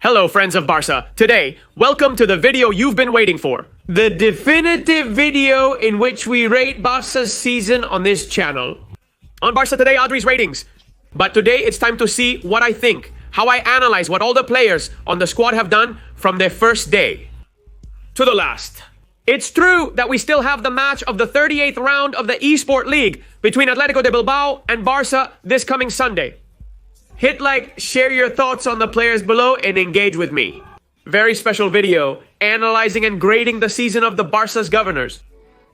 Hello friends of Barça. Today, welcome to the video you've been waiting for. The definitive video in which we rate Barca's season on this channel. On Barça Today, Adri's ratings. But today it's time to see what I think, how I analyze what all the players on the squad have done from their first day to the last. It's true that we still have the match of the 38th round of the Esport League between Atletico de Bilbao and Barça this coming Sunday. Hit like, share your thoughts on the players below, and engage with me. Very special video, analyzing and grading the season of the Barca's governors.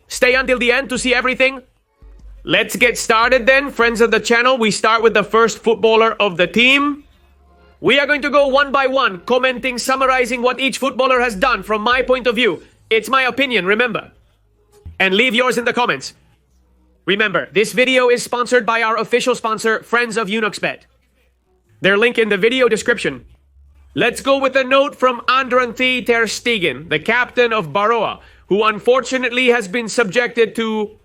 Stay until the end to see everything. Let's get started then, friends of the channel. We start with the first footballer of the team. We are going to go one by one, commenting, summarizing what each footballer has done from my point of view. It's my opinion, remember. And leave yours in the comments. Remember, this video is sponsored by our official sponsor, Friends of UnoxBet. Their link in the video description. Let's go with a note from Andranthi ter Stegen, the captain of Barça, who unfortunately has been subjected to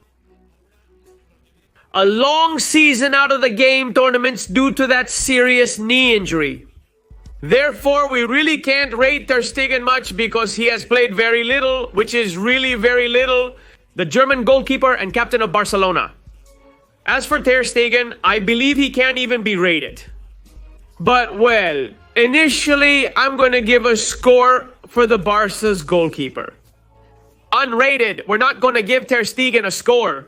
a long season out of the game tournaments due to that serious knee injury. Therefore, we really can't rate ter Stegen much because he has played very little, which is really very little. The German goalkeeper and captain of Barcelona. As for ter Stegen, I believe he can't even be rated. But, well, initially, I'm going to give a score for the Barca's goalkeeper. Unrated, we're not going to give ter Stegen a score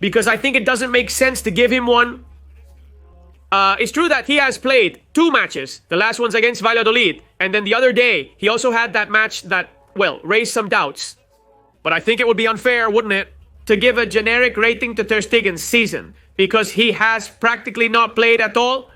because I think it doesn't make sense to give him one. It's true that he has played 2 matches. The last one's against Valladolid. And then the other day, he also had that match that, well, raised some doubts. But I think it would be unfair, wouldn't it, to give a generic rating to ter Stegen's season because he has practically not played at all.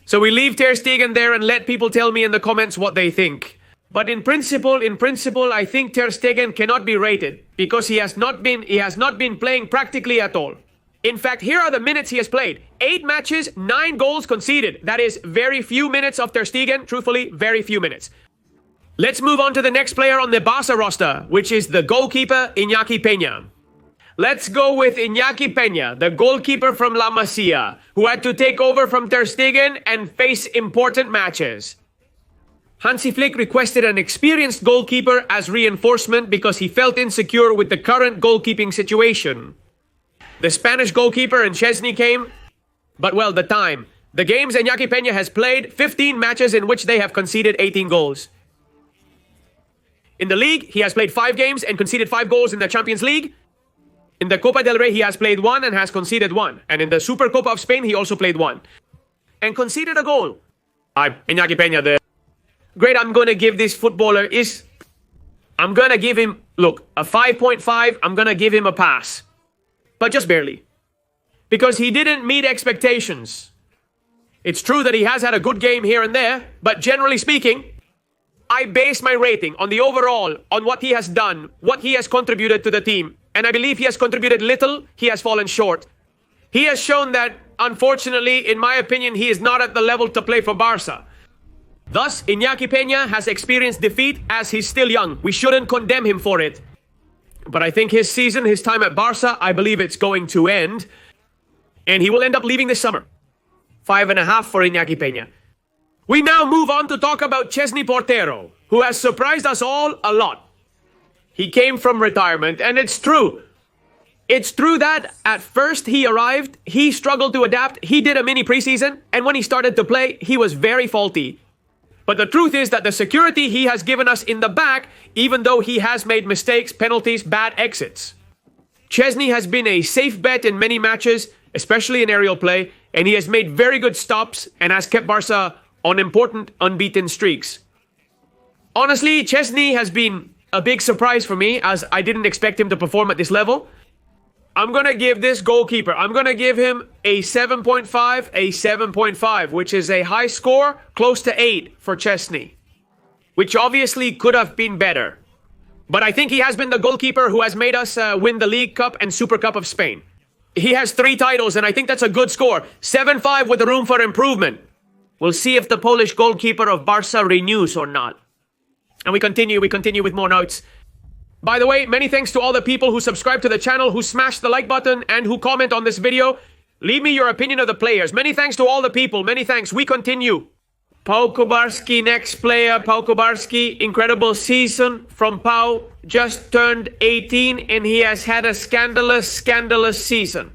So we leave ter Stegen there and let people tell me in the comments what they think. But in principle, I think ter Stegen cannot be rated because he has not been playing practically at all. In fact, here are the minutes he has played. 8 matches, 9 goals conceded. That is very few minutes of ter Stegen. Truthfully, very few minutes. Let's move on to the next player on the Barça roster, which is the goalkeeper, Iñaki Peña. Let's go with Iñaki Peña, the goalkeeper from La Masia, who had to take over from ter Stegen and face important matches. Hansi Flick requested an experienced goalkeeper as reinforcement because he felt insecure with the current goalkeeping situation. The Spanish goalkeeper and Chesney came, but well, the time. The games Iñaki Peña has played, 15 matches in which they have conceded 18 goals. In the league, he has played 5 games and conceded 5 goals in the Champions League. In the Copa del Rey, he has played 1 and has conceded 1. And in the Supercopa of Spain, he also played 1. And conceded a goal. Iñaki Peña, the grade I'm going to give this footballer is... I'm going to give him, look, a 5.5. I'm going to give him a pass. But just barely. Because he didn't meet expectations. It's true that he has had a good game here and there. But generally speaking, I base my rating on the overall, on what he has done, what he has contributed to the team. And I believe he has contributed little. He has fallen short. He has shown that, unfortunately, in my opinion, he is not at the level to play for Barça. Thus, Iñaki Peña has experienced defeat as he's still young. We shouldn't condemn him for it. But I think his season, his time at Barça, I believe it's going to end. And he will end up leaving this summer. 5.5 for Iñaki Peña. We now move on to talk about Chesney Portero, who has surprised us all a lot. He came from retirement, and it's true. It's true that at first he arrived, he struggled to adapt, he did a mini preseason, and when he started to play, he was very faulty. But the truth is that the security he has given us in the back, even though he has made mistakes, penalties, bad exits. Chesney has been a safe bet in many matches, especially in aerial play, and he has made very good stops and has kept Barça on important unbeaten streaks. Honestly, Chesney has been a big surprise for me as I didn't expect him to perform at this level. I'm going to give this goalkeeper, I'm going to give him a 7.5, which is a high score, close to 8 for Chesney, which obviously could have been better. But I think he has been the goalkeeper who has made us win the League Cup and Super Cup of Spain. He has 3 titles, and I think that's a good score. 7.5 with room for improvement. We'll see if the Polish goalkeeper of Barça renews or not. And we continue with more notes. By the way, many thanks to all the people who subscribe to the channel, who smash the like button, and who comment on this video. Leave me your opinion of the players. Many thanks to all the people. Many thanks. We continue. Pau Kubarski, next player. Pau Kubarski, incredible season from Pau. Just turned 18 and he has had a scandalous season.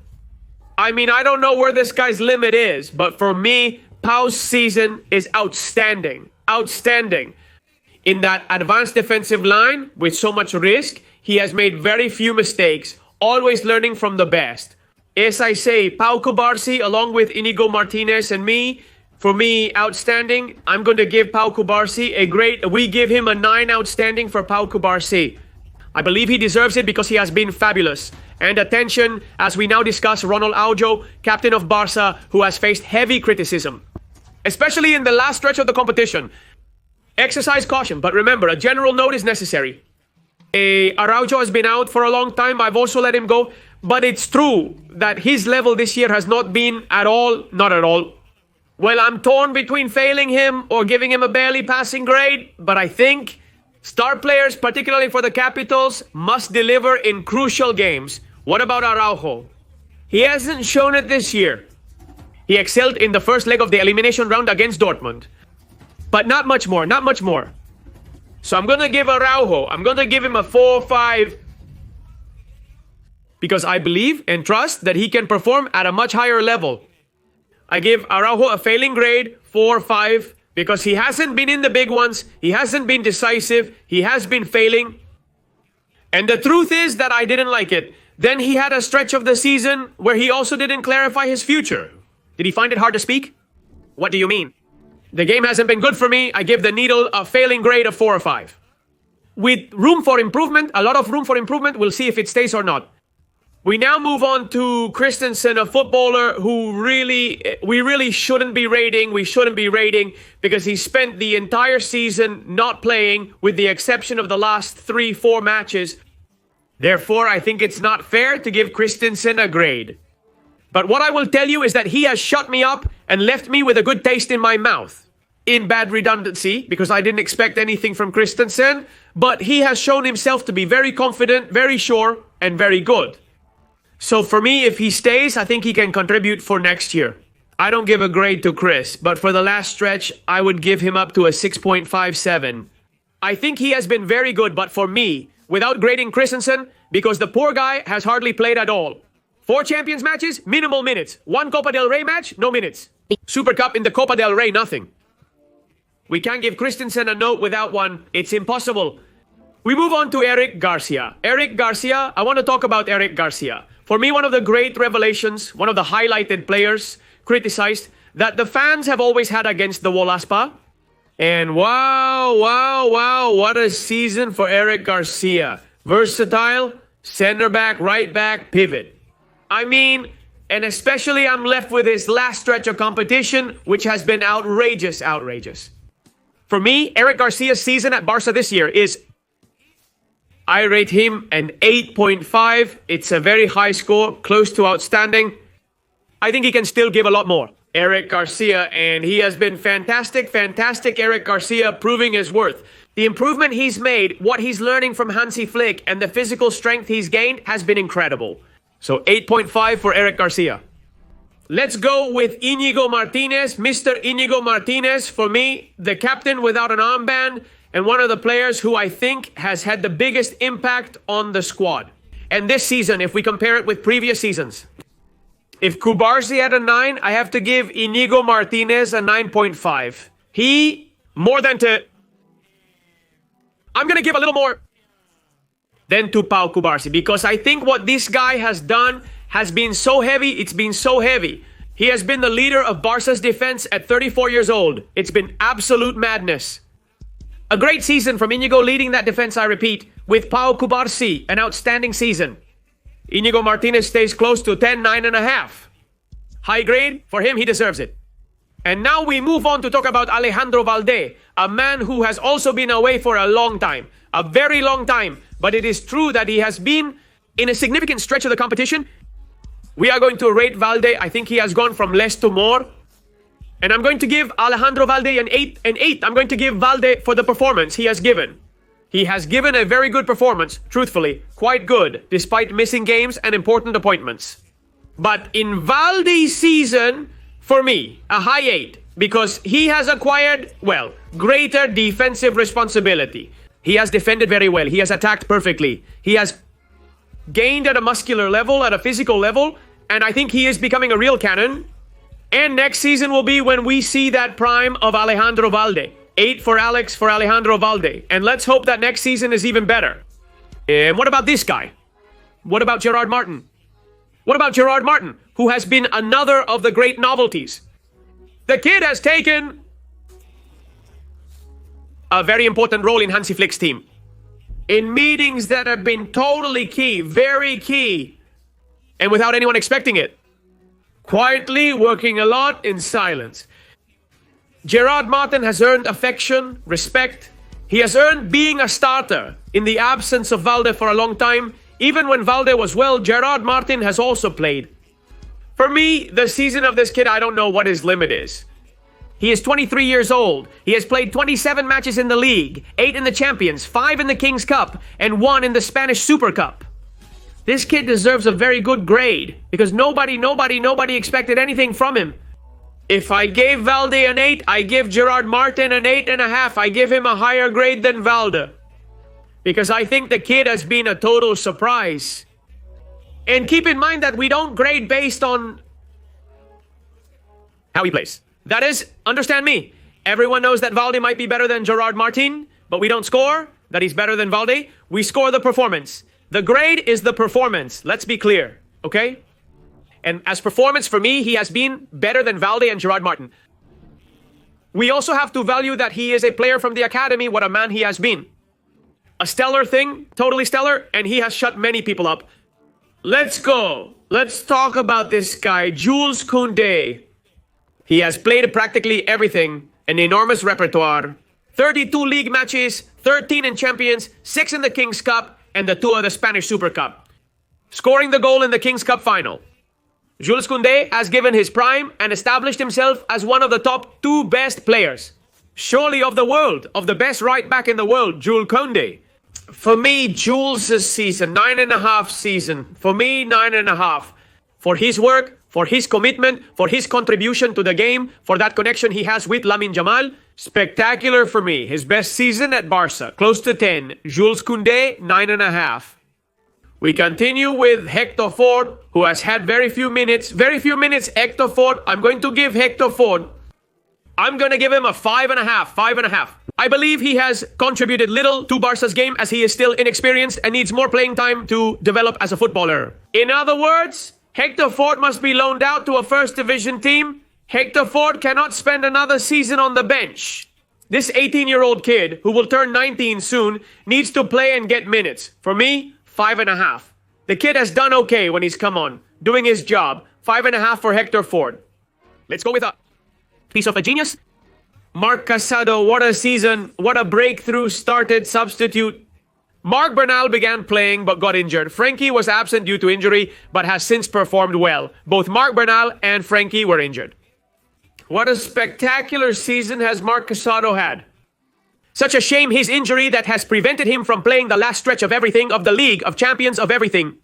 I mean, I don't know where this guy's limit is, but for me, Pau's season is outstanding. Outstanding. In that advanced defensive line with so much risk, he has made very few mistakes, always learning from the best. As I say, Pau Kubarsi along with Inigo Martinez and me, for me, outstanding. I'm going to give Pau Kubarsi a grade. We give him a 9 outstanding for Pau Kubarsi. I believe he deserves it because he has been fabulous. And attention, as we now discuss Ronald Araujo, captain of Barça, who has faced heavy criticism, especially in the last stretch of the competition. Exercise caution, but remember, a general note is necessary. Araujo has been out for a long time. I've also let him go. But it's true that his level this year has not been not at all. Well, I'm torn between failing him or giving him a barely passing grade. But I think star players, particularly for the Capitals, must deliver in crucial games. What about Araujo? He hasn't shown it this year. He excelled in the first leg of the elimination round against Dortmund. But not much more, not much more. So I'm going to give Araujo, I'm going to give him a 4-5. Because I believe and trust that he can perform at a much higher level. I give Araujo a failing grade, 4-5. Because he hasn't been in the big ones. He hasn't been decisive. He has been failing. And the truth is that I didn't like it. Then he had a stretch of the season where he also didn't clarify his future. Did he find it hard to speak? What do you mean? The game hasn't been good for me. I give the Needle a failing grade of 4 or 5. With room for improvement, a lot of room for improvement. We'll see if it stays or not. We now move on to Christensen, a footballer who we really shouldn't be rating. We shouldn't be rating because he spent the entire season not playing with the exception of the last 3-4 matches. Therefore, I think it's not fair to give Christensen a grade. But what I will tell you is that he has shut me up and left me with a good taste in my mouth. In bad redundancy, because I didn't expect anything from Christensen, but he has shown himself to be very confident, very sure, and very good. So for me, if he stays, I think he can contribute for next year. I don't give a grade to Chris, but for the last stretch, I would give him up to a 6.57. I think he has been very good, but for me, without grading Christensen, because the poor guy has hardly played at all. 4 Champions matches, minimal minutes. 1 Copa del Rey match, no minutes. Super Cup in the Copa del Rey, nothing. We can't give Christensen a note without one. It's impossible. We move on to Eric Garcia. Eric Garcia, I want to talk about Eric Garcia. For me, one of the great revelations, one of the highlighted players criticized that the fans have always had against the Wolaspa. And wow, what a season for Eric Garcia. Versatile, center back, right back, pivot. I mean, and especially I'm left with his last stretch of competition, which has been outrageous. For me, Eric Garcia's season at Barça this year is, I rate him an 8.5. It's a very high score, close to outstanding. I think he can still give a lot more. Eric Garcia, and he has been fantastic Eric Garcia, proving his worth. The improvement he's made, what he's learning from Hansi Flick, and the physical strength he's gained has been incredible. So 8.5 for Eric Garcia. Let's go with Inigo Martinez. Mr. Inigo Martinez, for me, the captain without an armband, and one of the players who I think has had the biggest impact on the squad. And this season, if we compare it with previous seasons, if Kubarsi had a 9, I have to give Inigo Martinez a 9.5. I'm going to give a little more than to Pau Kubarsi, because I think what this guy has done has been so heavy. It's been so heavy. He has been the leader of Barca's defense at 34 years old. It's been absolute madness. A great season from Inigo leading that defense, I repeat, with Pau Kubarsi, an outstanding season. Inigo Martinez stays close to 10, 9.5. High grade, for him, he deserves it. And now we move on to talk about Alejandro Valde, a man who has also been away for a long time, a very long time. But it is true that he has been in a significant stretch of the competition. We are going to rate Valde. I think he has gone from less to more. And I'm going to give Alejandro Valde an 8. I'm going to give Valde for the performance he has given. He has given a very good performance, truthfully, quite good, despite missing games and important appointments. But in Valde's season, for me, a high 8. because he has acquired, well, greater defensive responsibility. He has defended very well. He has attacked perfectly. He has gained at a muscular level, at a physical level, and I think he is becoming a real cannon. And next season will be when we see that prime of Alejandro Valde. 8 for Alex for Alejandro Valde. And let's hope that next season is even better. And what about this guy? What about Gerard Martin? What about Gerard Martin, who has been another of the great novelties? The kid has taken a very important role in Hansi Flick's team. In meetings that have been totally key, very key, and without anyone expecting it. Quietly working a lot in silence. Gerard Martin has earned affection, respect. He has earned being a starter in the absence of Valde for a long time. Even when Valde was well, Gerard Martin has also played. For me, the season of this kid, I don't know what his limit is. He is 23 years old. He has played 27 matches in the league, 8 in the Champions, 5 in the King's Cup, and 1 in the Spanish Super Cup. This kid deserves a very good grade because nobody expected anything from him. If I gave Valde an 8, I give Gerard Martin an 8.5. I give him a higher grade than Valde. Because I think the kid has been a total surprise. And keep in mind that we don't grade based on how he plays. That is, understand me, everyone knows that Valde might be better than Gerard Martin, but we don't score that he's better than Valde. We score the performance. The grade is the performance. Let's be clear, okay? And as performance, for me, he has been better than Valde and Gerard Martin. We also have to value that he is a player from the academy, what a man he has been. A stellar thing, totally stellar, and he has shut many people up. Let's go. Let's talk about this guy, Jules Koundé. He has played practically everything, an enormous repertoire. 32 league matches, 13 in Champions, 6 in the King's Cup, and the 2 of the Spanish Super Cup. Scoring the goal in the King's Cup final. Jules Koundé has given his prime and established himself as one of the top 2 best players. Surely of the world, of the best right back in the world, Jules Koundé. For me, Jules' season, 9.5 season. For me, 9.5. For his work, for his commitment, for his contribution to the game, for that connection he has with Lamine Yamal. Spectacular for me. His best season at Barça, close to 10. Jules Koundé, 9.5. We continue with Hector Ford, who has had very few minutes. Hector Ford. I'm going to give Hector Ford, I'm going to give him a 5.5. 5.5. I believe he has contributed little to Barca's game as he is still inexperienced and needs more playing time to develop as a footballer. In other words, Hector Ford must be loaned out to a first division team. Hector Ford cannot spend another season on the bench. This 18-year-old kid, who will turn 19 soon, needs to play and get minutes. For me, 5.5. The kid has done okay when he's come on, doing his job. 5.5 for Hector Ford. Let's go with a piece of a genius. Marc Casado, what a season, what a breakthrough started substitute. Marc Bernal began playing but got injured. Frenkie was absent due to injury but has since performed well. Both Marc Bernal and Frenkie were injured. What a spectacular season has Marc Casado had. Such a shame his injury that has prevented him from playing the last stretch of everything, of the League, of Champions, of everything.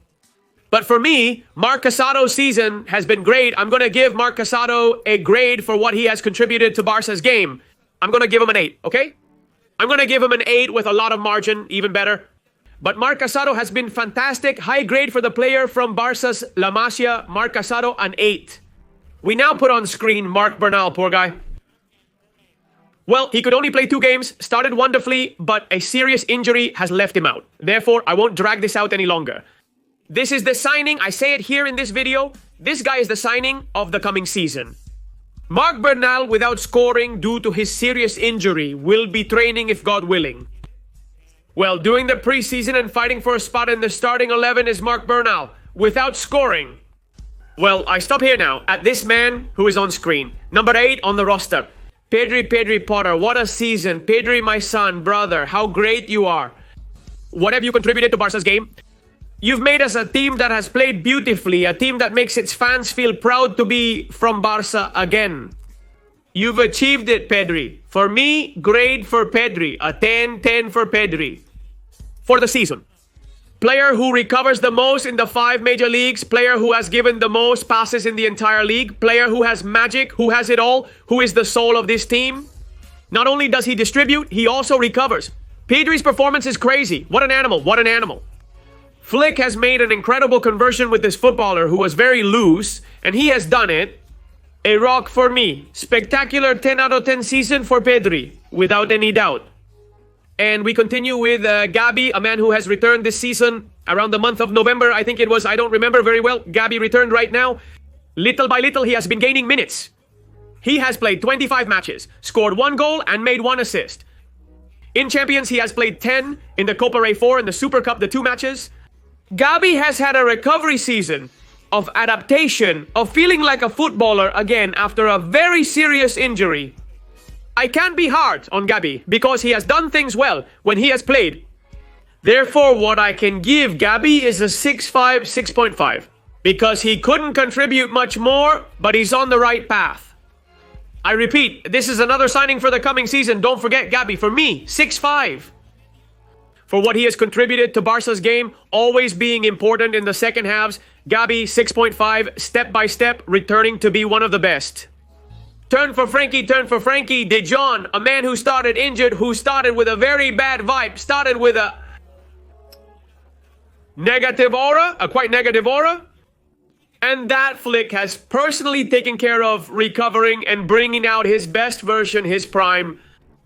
But for me, Marc Casado's season has been great. I'm going to give Marc Casado a grade for what he has contributed to Barca's game. I'm going to give him an 8, okay? I'm going to give him an 8 with a lot of margin, even better. But Marc Casado has been fantastic. High grade for the player from Barca's La Masia, Marc Casado, an 8. We now put on screen Marc Bernal, poor guy. Well, he could only play 2 games, started wonderfully, but a serious injury has left him out. Therefore, I won't drag this out any longer. This is the signing, I say it here in this video, this guy is the signing of the coming season. Marc Bernal, without scoring due to his serious injury, will be training if God willing. Well, during the preseason and fighting for a spot in the starting 11 is Marc Bernal, without scoring. Well, I stop here now at this man who is on screen. Number 8 on the roster. Pedri Potter, what a season. Pedri, my son, brother, how great you are. What have you contributed to Barca's game? You've made us a team that has played beautifully, a team that makes its fans feel proud to be from Barca again. You've achieved it, Pedri. For me, grade for Pedri, a 10 for Pedri. For the season. Player who recovers the most in the 5 major leagues. Player who has given the most passes in the entire league. Player who has magic, who has it all, who is the soul of this team. Not only does he distribute, he also recovers. Pedri's performance is crazy. What an animal, what an animal. Flick has made an incredible conversion with this footballer who was very loose, and he has done it. A rock for me. Spectacular 10 out of 10 season for Pedri, without any doubt. And we continue with Gabi, a man who has returned this season around the month of November. I think it was, I don't remember very well. Gabi returned right now. Little by little, he has been gaining minutes. He has played 25 matches, scored 1 goal and made 1 assist. In Champions, he has played 10. In the Copa Rey 4 and the Super Cup, the 2 matches. Gabi has had a recovery season of adaptation, of feeling like a footballer again after a very serious injury. I can't be hard on Gabi because he has done things well when he has played. Therefore, what I can give Gabi is a 6.5, 6.5. Because he couldn't contribute much more, but he's on the right path. I repeat, this is another signing for the coming season. Don't forget Gabi. For me, 6.5. For what he has contributed to Barca's game, always being important in the second halves, Gabi, 6.5, step by step, returning to be one of the best. Turn for Frankie, turn for Frankie. De Jong, a man who started injured, who started with a very bad vibe, started with a negative aura, a quite negative aura. And that Flick has personally taken care of recovering and bringing out his best version, his prime.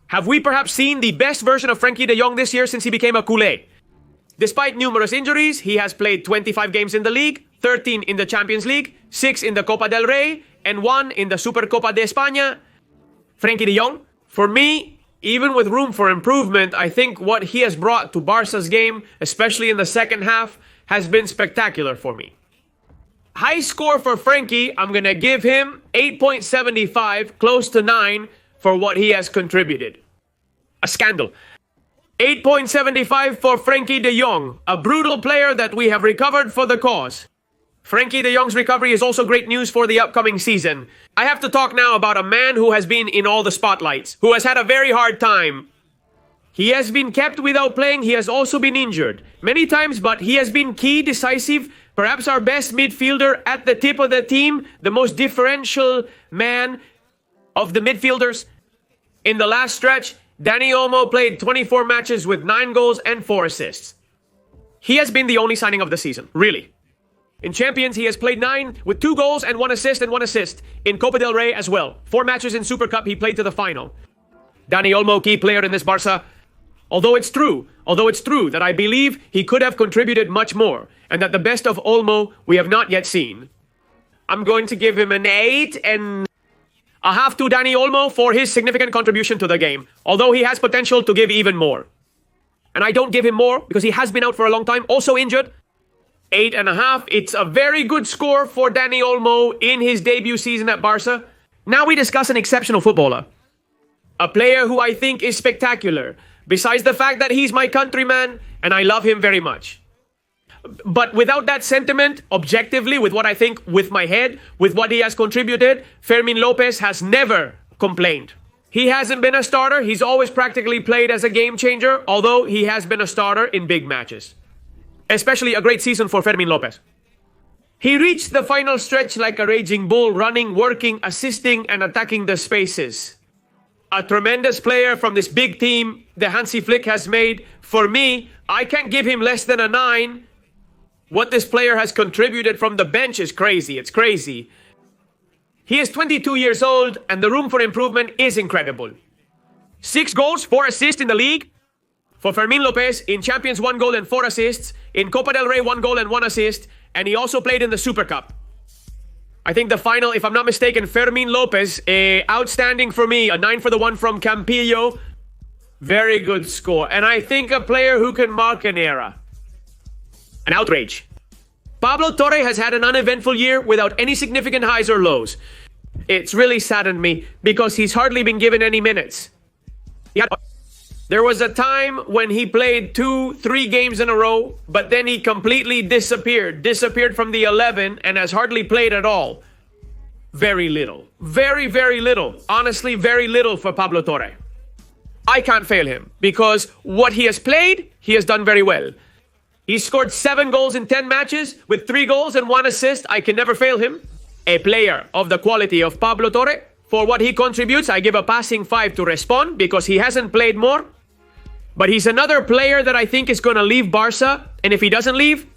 Have we perhaps seen the best version of Frankie de Jong this year since he became a culé? Despite numerous injuries, he has played 25 games in the league, 13 in the Champions League, 6 in the Copa del Rey, and 1 in the Supercopa de España. Frankie de Jong, for me, even with room for improvement, I think what he has brought to Barca's game, especially in the second half, has been spectacular for me. High score for Frankie, I'm going to give him 8.75, close to 9, for what he has contributed. A scandal. 8.75 for Frankie de Jong, a brutal player that we have recovered for the cause. Frankie de Jong's recovery is also great news for the upcoming season. I have to talk now about a man who has been in all the spotlights, who has had a very hard time. He has been kept without playing, he has also been injured many times, but he has been key, decisive, perhaps our best midfielder at the tip of the team, the most differential man of the midfielders. In the last stretch, Dani Olmo played 24 matches with 9 goals and 4 assists. He has been the only signing of the season, really. In Champions, he has played 9 with 2 goals and 1 assist and 1 assist. In Copa del Rey as well. 4 matches in Super Cup, he played to the final. Dani Olmo, key player in this Barca. Although it's true that I believe he could have contributed much more, and that the best of Olmo we have not yet seen. I'm going to give him an 8 and a half to Dani Olmo for his significant contribution to the game, although he has potential to give even more. And I don't give him more because he has been out for a long time, also injured. 8.5. It's a very good score for Dani Olmo in his debut season at Barca. Now we discuss an exceptional footballer. A player who I think is spectacular, besides the fact that he's my countryman and I love him very much. But without that sentiment, objectively, with what I think, with my head, with what he has contributed, Fermín López has never complained. He hasn't been a starter. He's always practically played as a game changer, although he has been a starter in big matches. Especially a great season for Fermín López. He reached the final stretch like a raging bull, running, working, assisting, and attacking the spaces. A tremendous player from this big team the Hansi Flick has made. For me, I can't give him less than a 9. What this player has contributed from the bench is crazy. It's crazy. He is 22 years old, and the room for improvement is incredible. 6 goals, 4 assists in the league. For Fermín López, in Champions, 1 goal and 4 assists. In Copa del Rey, 1 goal and 1 assist. And he also played in the Super Cup. I think the final, if I'm not mistaken, Fermín López, outstanding for me. A 9 for the one from Campillo. Very good score. And I think a player who can mark an era. An outrage. Pablo Torres has had an uneventful year without any significant highs or lows. It's really saddened me because he's hardly been given any minutes. There was a time when he played 2-3 games in a row, but then he completely disappeared from the 11 and has hardly played at all. Very little. Very, very little. Honestly, very little for Pablo Torres. I can't fail him because what he has played, he has done very well. He scored 7 goals in 10 matches with 3 goals and 1 assist. I can never fail him. A player of the quality of Pablo Torre. For what he contributes, I give a passing 5 to Respond because he hasn't played more. But he's another player that I think is going to leave Barça. And if he doesn't leave,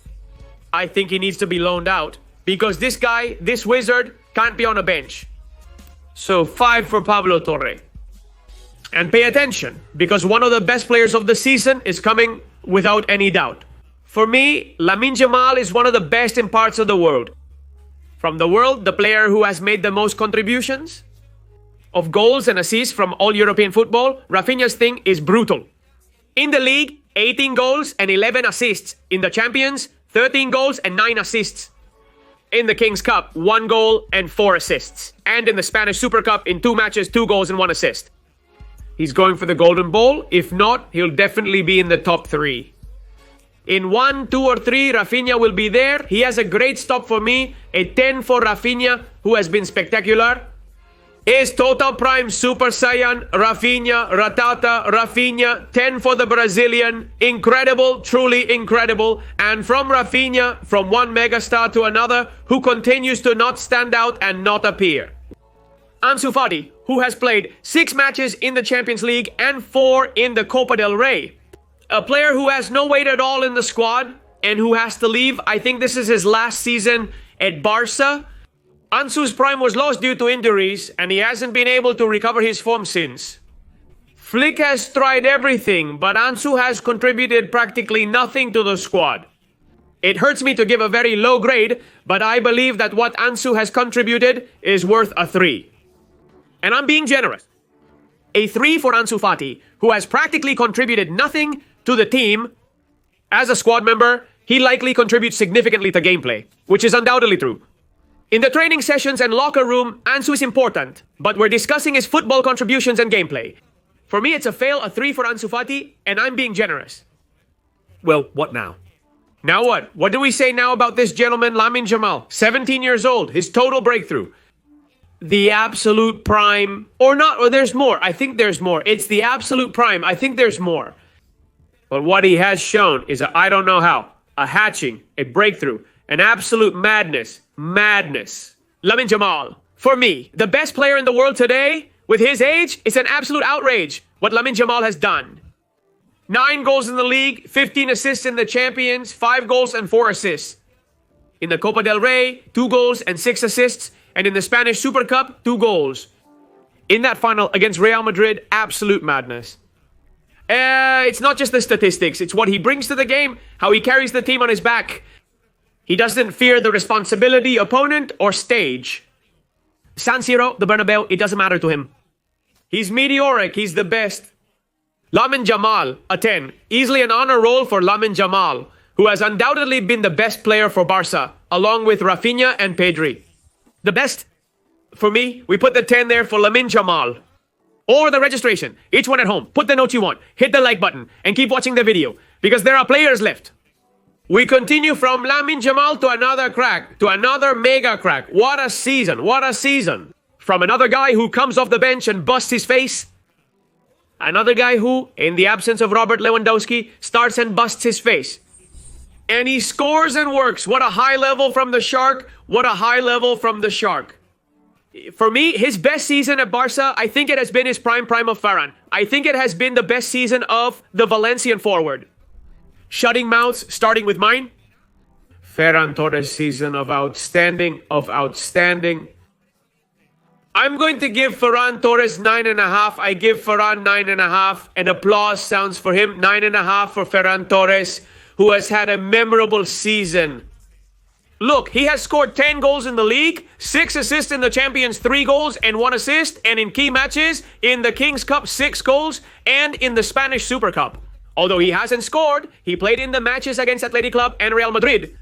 I think he needs to be loaned out. Because this guy, this wizard, can't be on a bench. So 5 for Pablo Torre. And pay attention, because one of the best players of the season is coming without any doubt. For me, Lamine Yamal is one of the best in parts of the world. From the world, the player who has made the most contributions of goals and assists from all European football, Rafinha's thing is brutal. In the league, 18 goals and 11 assists. In the Champions, 13 goals and 9 assists. In the King's Cup, 1 goal and 4 assists. And in the Spanish Super Cup, in 2 matches, 2 goals and 1 assist. He's going for the Golden Ball. If not, he'll definitely be in the top 3. In 1, 2 or 3, Rafinha will be there. He has a great stop for me. A 10 for Rafinha, who has been spectacular. His total prime Super Saiyan, Rafinha, Ratata, Rafinha, 10 for the Brazilian. Incredible, truly incredible. And from Rafinha, from one megastar to another, who continues to not stand out and not appear. Ansu Fati, who has played 6 matches in the Champions League and 4 in the Copa del Rey. A player who has no weight at all in the squad and who has to leave. I think this is his last season at Barça. Ansu's prime was lost due to injuries and he hasn't been able to recover his form since. Flick has tried everything, but Ansu has contributed practically nothing to the squad. It hurts me to give a very low grade, but I believe that what Ansu has contributed is worth a 3. And I'm being generous. A 3 for Ansu Fati, who has practically contributed nothing to the team. As a squad member, he likely contributes significantly to gameplay, which is undoubtedly true. In the training sessions and locker room, Ansu is important, but we're discussing his football contributions and gameplay. For me, it's a fail, a 3 for Ansu Fati, and I'm being generous. Well, what now? Now what? What do we say now about this gentleman, Lamine Yamal? 17 years old, his total breakthrough. The absolute prime, or not, or there's more. I think there's more. It's the absolute prime. I think there's more. But what he has shown is I don't know how. A hatching, a breakthrough, an absolute madness. Madness. Lamine Yamal, for me, the best player in the world today, with his age, it's an absolute outrage what Lamine Yamal has done. 9 goals in the league, 15 assists in the Champions, 5 goals and 4 assists. In the Copa del Rey, 2 goals and 6 assists. And in the Spanish Super Cup, 2 goals. In that final against Real Madrid, absolute madness. It's not just the statistics. It's what he brings to the game, how he carries the team on his back. He doesn't fear the responsibility, opponent, or stage. San Siro, the Bernabeu, it doesn't matter to him. He's meteoric. He's the best. Lamine Yamal, a 10. Easily an honor roll for Lamine Yamal, who has undoubtedly been the best player for Barça, along with Rafinha and Pedri. The best, for me, we put the 10 there for Lamine Yamal. Or the registration. Each one at home. Put the notes you want. Hit the like button. And keep watching the video. Because there are players left. We continue from Lamine Yamal to another crack. To another mega crack. What a season. What a season. From another guy who comes off the bench and busts his face. Another guy who, in the absence of Robert Lewandowski, starts and busts his face. And he scores and works. What a high level from the Shark. What a high level from the Shark. For me, his best season at Barça, I think it has been his prime of Ferran. I think it has been the best season of the Valencian forward. Shutting mouths, starting with mine. Ferran Torres' season of outstanding. I'm going to give Ferran Torres 9.5. I give Ferran 9.5. And applause sounds for him. 9.5 for Ferran Torres, who has had a memorable season. Look, he has scored 10 goals in the league, 6 assists in the Champions, 3 goals and 1 assist, and in key matches, in the King's Cup, 6 goals, and in the Spanish Super Cup. Although he hasn't scored, he played in the matches against Athletic Club and Real Madrid.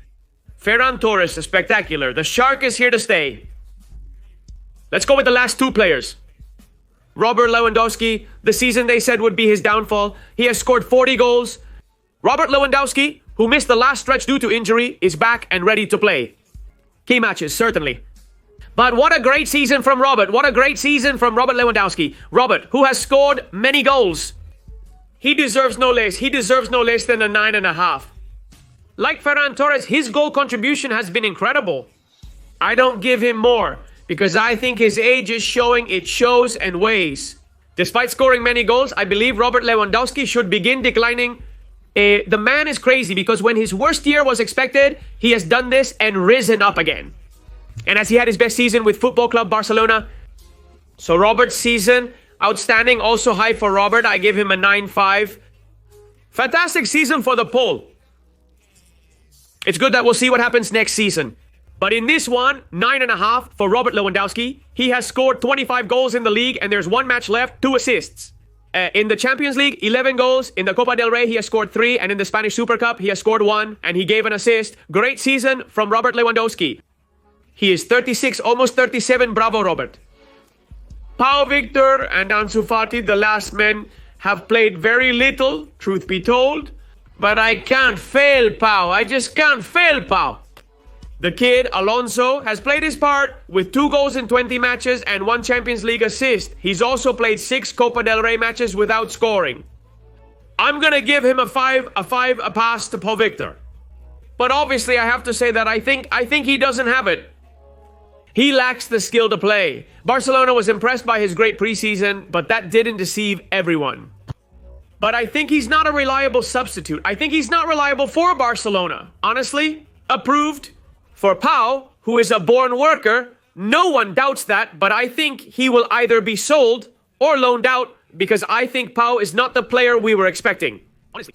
Ferran Torres is spectacular. The Shark is here to stay. Let's go with the last 2 players. Robert Lewandowski, the season they said would be his downfall. He has scored 40 goals. Robert Lewandowski, who missed the last stretch due to injury, is back and ready to play. Key matches, certainly. But what a great season from Robert. What a great season from Robert Lewandowski. Robert, who has scored many goals. He deserves no less. He deserves no less than a 9.5. like Ferran Torres, his goal contribution has been incredible. I don't give him more because I think his age is showing, it shows and weighs. Despite scoring many goals, I believe Robert Lewandowski should begin declining. The man is crazy because when his worst year was expected, he has done this and risen up again. And as he had his best season with Football Club Barcelona. So Robert's season, outstanding, also high for Robert. I give him a 9.5. Fantastic season for the poll. It's good that we'll see what happens next season. But in this one, 9.5 for Robert Lewandowski. He has scored 25 goals in the league and there's one match left, 2 assists. In the Champions League, 11 goals. In the Copa del Rey, he has scored 3. And in the Spanish Super Cup, he has scored 1. And he gave an assist. Great season from Robert Lewandowski. He is 36, almost 37. Bravo, Robert. Pau Victor and Ansu Fati, the last men, have played very little, truth be told. But I can't fail Pau. I just can't fail Pau. The kid, Alonso, has played his part with 2 goals in 20 matches and 1 Champions League assist. He's also played 6 Copa del Rey matches without scoring. I'm gonna give him a pass to Pau Victor. But obviously I have to say that I think he doesn't have it. He lacks the skill to play. Barcelona was impressed by his great preseason, but that didn't deceive everyone. But I think he's not a reliable substitute. I think he's not reliable for Barcelona. Honestly, approved. For Pau, who is a born worker, no one doubts that, but I think he will either be sold or loaned out because I think Pau is not the player we were expecting. Honestly.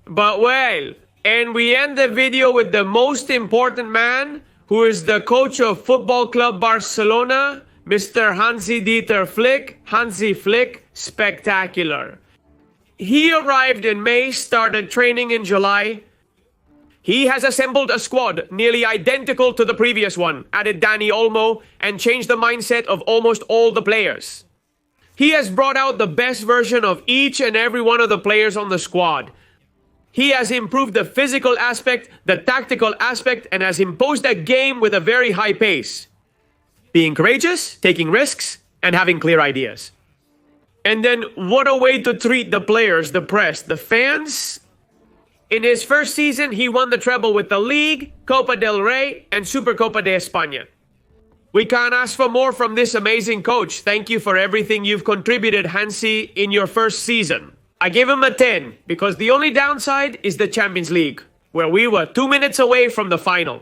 But well, and we end the video with the most important man, who is the coach of Football Club Barcelona, Mr. Hansi-Dieter Flick. Hansi Flick, spectacular. He arrived in May, started training in July. He has assembled a squad nearly identical to the previous one, added Dani Olmo, and changed the mindset of almost all the players. He has brought out the best version of each and every one of the players on the squad. He has improved the physical aspect, the tactical aspect, and has imposed a game with a very high pace. Being courageous, taking risks, and having clear ideas. And then what a way to treat the players, the press, the fans. In his first season, he won the treble with the League, Copa del Rey, and Supercopa de España. We can't ask for more from this amazing coach. Thank you for everything you've contributed, Hansi, in your first season. I give him a 10 because the only downside is the Champions League, where we were 2 minutes away from the final.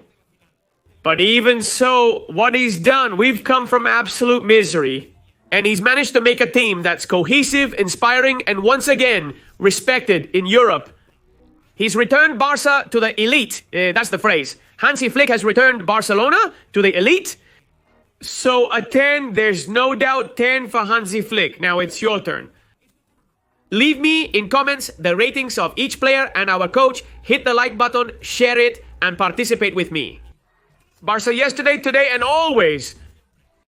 But even so, what he's done, we've come from absolute misery. And he's managed to make a team that's cohesive, inspiring, and once again, respected in Europe. He's returned Barca to the elite. That's the phrase. Hansi Flick has returned Barcelona to the elite. So a 10, there's no doubt 10 for Hansi Flick. Now it's your turn. Leave me in comments the ratings of each player and our coach. Hit the like button, share it, and participate with me. Barca yesterday, today, and always.